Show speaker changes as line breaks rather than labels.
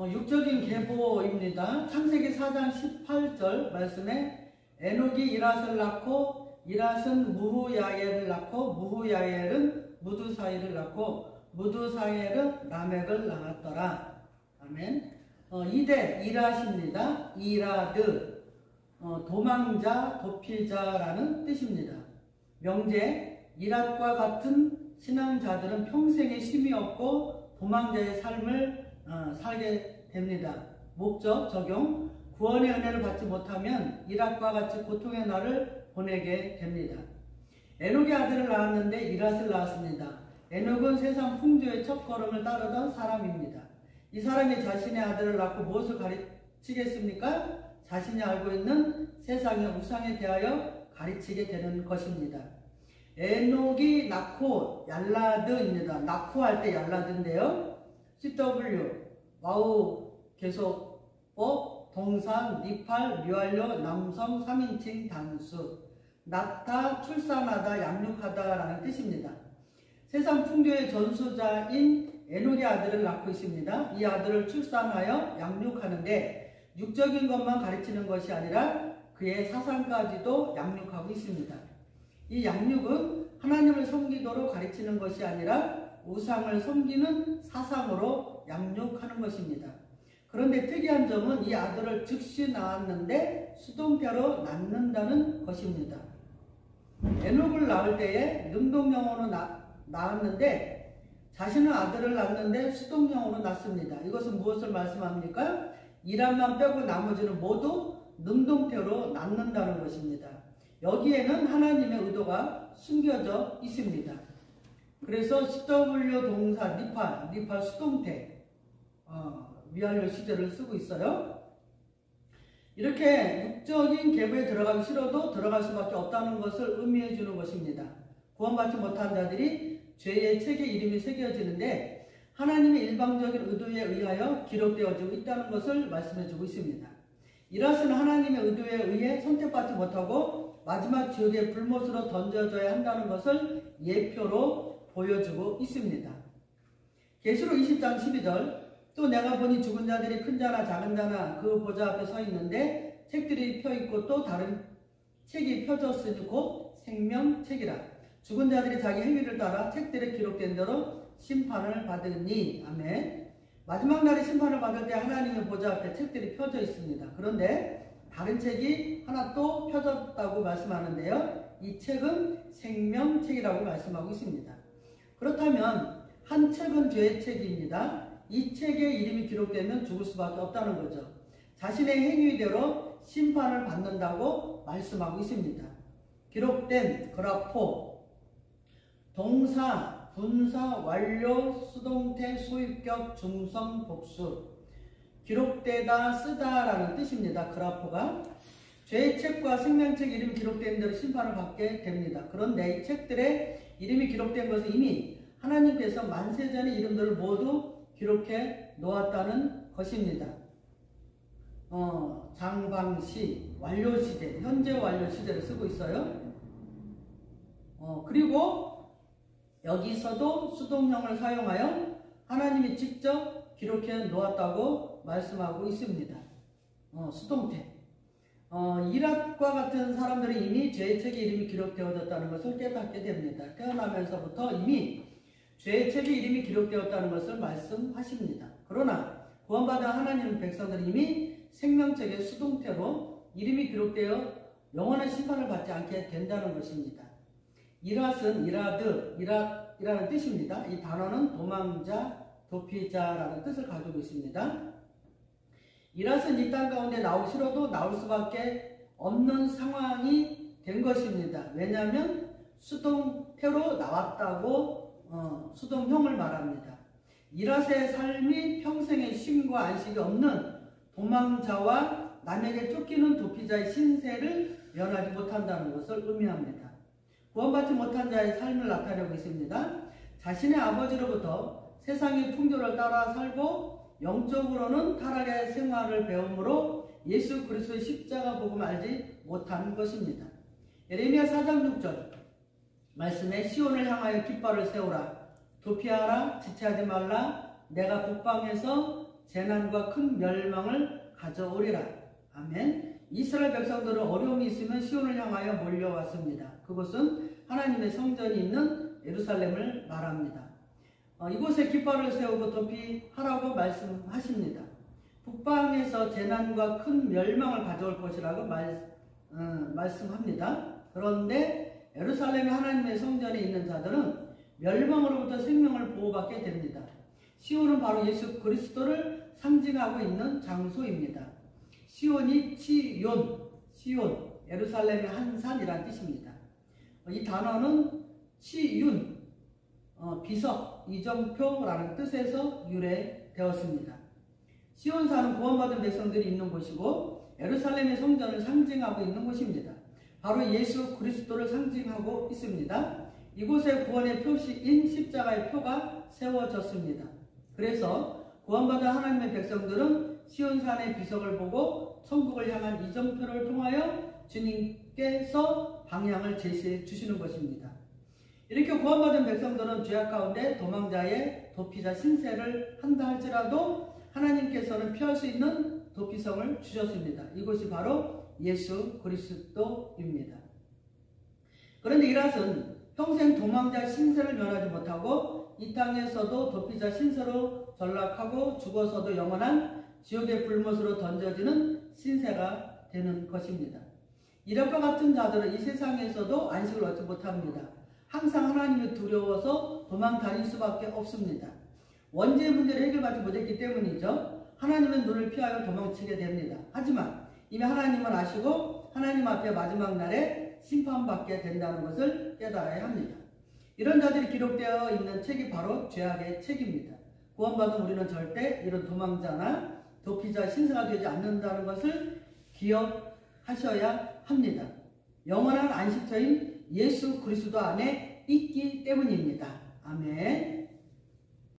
육적인 계보입니다. 창세기 4장 18절 말씀에 에녹이 이랏을 낳고 이랏은 무후야엘을 낳고 무후야엘은 무두사일을 낳고 무두사일은 라멕을 낳았더라. 아멘. 이대 이랏입니다. 이라드 도망자, 도피자라는 뜻입니다. 명제, 이랏과 같은 신앙자들은 평생에 쉼이 없고 도망자의 삶을 살게 됩니다. 목적, 적용, 구원의 은혜를 받지 못하면 이랏과 같이 고통의 날을 보내게 됩니다. 에녹의 아들을 낳았는데 이랏을 낳았습니다. 에녹은 세상 풍조의 첫걸음을 따르던 사람입니다. 이 사람이 자신의 아들을 낳고 무엇을 가르치겠습니까? 자신이 알고 있는 세상의 우상에 대하여 가르치게 되는 것입니다. 에녹이 낳고 얄라드입니다. 낳고 할 때 얄라드인데요. CW, 와우, 계속법, 동사, 니팔, 류알료, 남성, 3인칭 단수. 낳다, 출산하다, 양육하다라는 뜻입니다. 세상 풍조의 전수자인 에녹의 아들을 낳고 있습니다. 이 아들을 출산하여 양육하는데 육적인 것만 가르치는 것이 아니라 그의 사상까지도 양육하고 있습니다. 이 양육은 하나님을 섬기도록 가르치는 것이 아니라 우상을 섬기는 사상으로 양육하는 것입니다. 그런데 특이한 점은 이 아들을 즉시 낳았는데 수동태로 낳는다는 것입니다. 에녹을 낳을 때에 능동형으로 낳았는데 자신은 아들을 낳는데 수동형으로 낳습니다. 이것은 무엇을 말씀합니까? 이란만 빼고 나머지는 모두 능동태로 낳는다는 것입니다. 여기에는 하나님의 의도가 숨겨져 있습니다. 그래서 CW 동사 니팔 수동태 미완료 시제를 쓰고 있어요. 이렇게 육적인 계보에 들어가기 싫어도 들어갈 수밖에 없다는 것을 의미해 주는 것입니다. 구원받지 못한 자들이 죄의 책에 이름이 새겨지는데 하나님의 일방적인 의도에 의하여 기록되어지고 있다는 것을 말씀해 주고 있습니다. 이랏은 하나님의 의도에 의해 선택받지 못하고 마지막 지옥의 불못으로 던져져야 한다는 것을 예표로 보여주고 있습니다. 계시록 20장 12절 또 내가 보니 죽은 자들이 큰 자나 작은 자나 그 보좌 앞에 서 있는데 책들이 펴있고 또 다른 책이 펴졌으니 곧 생명책이라. 죽은 자들이 자기 행위를 따라 책들에 기록된 대로 심판을 받으니. 아멘. 마지막 날에 심판을 받을 때 하나님의 보좌 앞에 책들이 펴져 있습니다. 그런데 다른 책이 하나 또 펴졌다고 말씀하는데요. 이 책은 생명책이라고 말씀하고 있습니다. 그렇다면 한 책은 죄의 책입니다. 이 책에 이름이 기록되면 죽을 수밖에 없다는 거죠. 자신의 행위대로 심판을 받는다고 말씀하고 있습니다. 기록된 그라포, 동사, 분사, 완료, 수동태, 소유격, 중성, 복수. 기록되다, 쓰다라는 뜻입니다. 그라포가. 죄의 책과 생명책 이름이 기록된 대로 심판을 받게 됩니다. 그런데 이 책들에 이름이 기록된 것은 이미 하나님께서 만세전의 이름들을 모두 기록해 놓았다는 것입니다. 장방시, 완료시제, 현재 완료시제를 쓰고 있어요. 그리고 여기서도 수동형을 사용하여 하나님이 직접 기록해 놓았다고 말씀하고 있습니다. 수동태. 이랏과 같은 사람들이 이미 죄의 책에 이름이 기록되어졌다는 것을 깨닫게 됩니다. 태어나면서부터 이미 죄의 책에 이름이 기록되었다는 것을 말씀하십니다. 그러나 구원받은 하나님 백성들은 이미 생명책의 수동태로 이름이 기록되어 영원한 심판을 받지 않게 된다는 것입니다. 이랏은 이라는 뜻입니다. 이 단어는 도망자, 도피자라는 뜻을 가지고 있습니다. 이랏은 이 땅 가운데 나오기 싫어도 나올 수밖에 없는 상황이 된 것입니다. 왜냐하면 수동태로 나왔다고 수동형을 말합니다. 이랏의 삶이 평생의 쉼과 안식이 없는 도망자와 남에게 쫓기는 도피자의 신세를 면하지 못한다는 것을 의미합니다. 구원받지 못한 자의 삶을 나타내고 있습니다. 자신의 아버지로부터 세상의 풍조를 따라 살고 영적으로는 타락의 생활을 배움으로 예수 그리스도의 십자가 복음을 알지 못한 것입니다. 예레미야 4장 6절 말씀에 시온을 향하여 깃발을 세우라. 도피하라. 지체하지 말라. 내가 북방에서 재난과 큰 멸망을 가져오리라. 아멘. 이스라엘 백성들은 어려움이 있으면 시온을 향하여 몰려왔습니다. 그곳은 하나님의 성전이 있는 예루살렘을 말합니다. 이곳에 깃발을 세우고 도피하라고 말씀하십니다. 북방에서 재난과 큰 멸망을 가져올 것이라고 말씀합니다. 그런데 예루살렘의 하나님의 성전에 있는 자들은 멸망으로부터 생명을 보호받게 됩니다. 시온은 바로 예수 그리스도를 상징하고 있는 장소입니다. 시온이 시온, 예루살렘의 한 산이란 뜻입니다. 이 단어는 시윤, 비석, 이정표라는 뜻에서 유래되었습니다. 시온산은 구원받은 백성들이 있는 곳이고 예루살렘의 성전을 상징하고 있는 곳입니다. 바로 예수 그리스도를 상징하고 있습니다. 이곳에 구원의 표시인 십자가의 표가 세워졌습니다. 그래서 구원받은 하나님의 백성들은 시온산의 비석을 보고 천국을 향한 이정표를 통하여 주님께서 방향을 제시해 주시는 것입니다. 이렇게 구원받은 백성들은 죄악 가운데 도망자의 도피자 신세를 한다 할지라도 하나님께서는 피할 수 있는 도피성을 주셨습니다. 이것이 바로 예수 그리스도입니다. 그런데 이랏은 평생 도망자 신세를 면하지 못하고 이 땅에서도 도피자 신세로 전락하고 죽어서도 영원한 지옥의 불못으로 던져지는 신세가 되는 것입니다. 이것과 같은 자들은 이 세상에서도 안식을 얻지 못합니다. 항상 하나님이 두려워서 도망 다닐 수밖에 없습니다. 원죄의 문제를 해결받지 못했기 때문이죠. 하나님은 눈을 피하여 도망치게 됩니다. 하지만 이미 하나님은 아시고 하나님 앞에 마지막 날에 심판받게 된다는 것을 깨달아야 합니다. 이런 자들이 기록되어 있는 책이 바로 죄악의 책입니다. 구원받은 우리는 절대 이런 도망자나 도피자 신세가 되지 않는다는 것을 기억하셔야 합니다. 영원한 안식처인 예수 그리스도 안에 있기 때문입니다. 아멘.